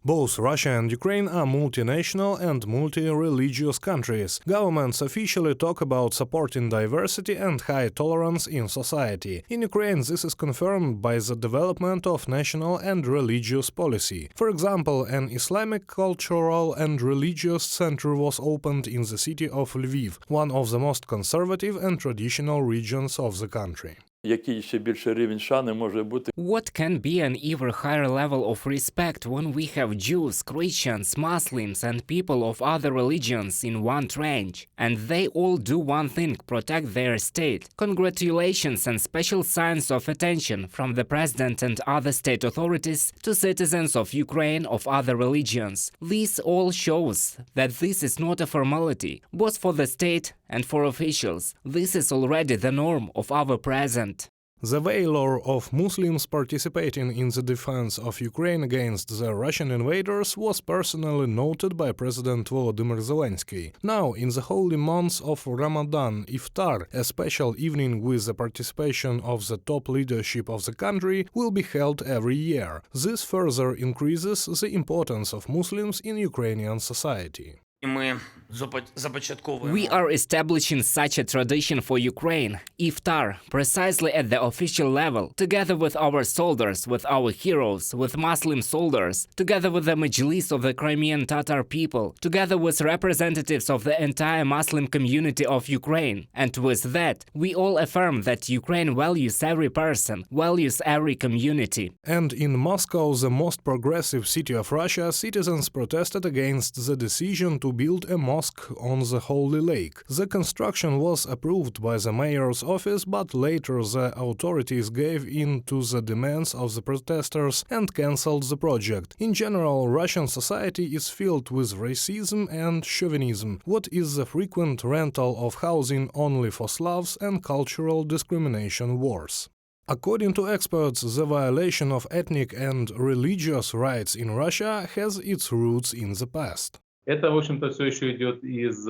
Both Russia and Ukraine are multinational and multi-religious countries. Governments officially talk about supporting diversity and high tolerance in society. In Ukraine, this is confirmed by the development of national and religious policy. For example, an Islamic cultural and religious center was opened in the city of Lviv, one of the most conservative and traditional regions of the country. Який ще більший рівень шани може бути? What can be an even higher level of respect when we have Jews, Christians, Muslims and people of other religions in one trench? And they all do one thing, protect their state. Congratulations and special signs of attention from the president and other state authorities to citizens of Ukraine of other religions. This all shows that this is not a formality, both for the state and for officials. This is already the norm of our present. The valor of Muslims participating in the defense of Ukraine against the Russian invaders was personally noted by President Volodymyr Zelensky. Now, in the holy month of Ramadan, Iftar, a special evening with the participation of the top leadership of the country, will be held every year. This further increases the importance of Muslims in Ukrainian society. We are establishing such a tradition for Ukraine, Iftar, precisely at the official level, together with our soldiers, with our heroes, with Muslim soldiers, together with the Majlis of the Crimean Tatar people, together with representatives of the entire Muslim community of Ukraine. And with that, we all affirm that Ukraine values every person, values every community. And in Moscow, the most progressive city of Russia, citizens protested against the decision to build a mosque on the Holy Lake. The construction was approved by the mayor's office, but later the authorities gave in to the demands of the protesters and cancelled the project. In general, Russian society is filled with racism and chauvinism. What is the frequent rental of housing only for Slavs and cultural discrimination worse? According to experts, the violation of ethnic and religious rights in Russia has its roots in the past. Это, в общем-то, все еще идет из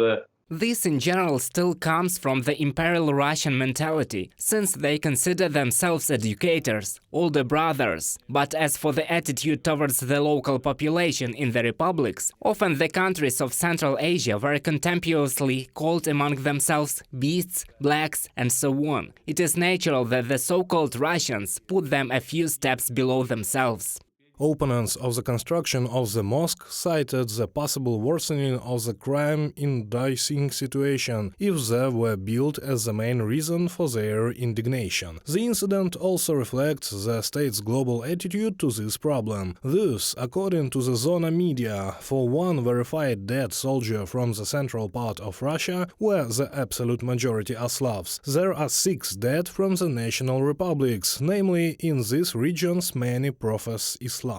This in general still comes from the imperial Russian mentality, since they consider themselves educators, older brothers. But as for the attitude towards the local population in the republics, often the countries of Central Asia were contemptuously called among themselves beasts, blacks, and so on. It is natural that the so-called Russians put them a few steps below themselves. Opponents of the construction of the mosque cited the possible worsening of the crime-inducing situation if they were built as the main reason for their indignation. The incident also reflects the state's global attitude to this problem. Thus, according to the Zona media, for one verified dead soldier from the central part of Russia, where the absolute majority are Slavs, there are 6 dead from the national republics, namely in these regions many profess Islam.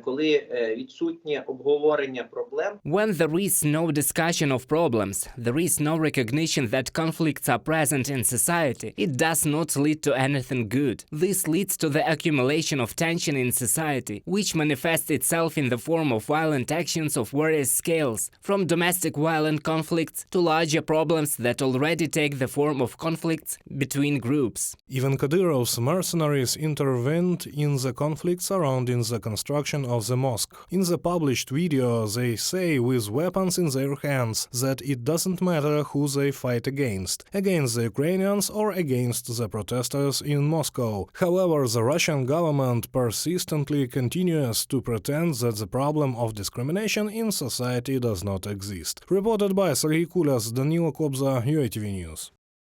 Коли відсутнє обговорення проблем. When there is no discussion of problems, there is no recognition that conflicts are present in society, it does not lead to anything good. This leads to the accumulation of tension in society, which manifests itself in the form of violent actions of various scales, from domestic violent conflicts to larger problems that already take the form of conflicts between groups. Even Kadyrov's mercenaries intervened in the conflicts surrounding the construction of the mosque. In the published video, they say with weapons in their hands that it doesn't matter who they fight against the Ukrainians or against the protesters in Moscow. However, the Russian government persistently continues to pretend that the problem of discrimination in society does not exist. Reported by Sergei Kulas, Danilo Kobza, UATV News.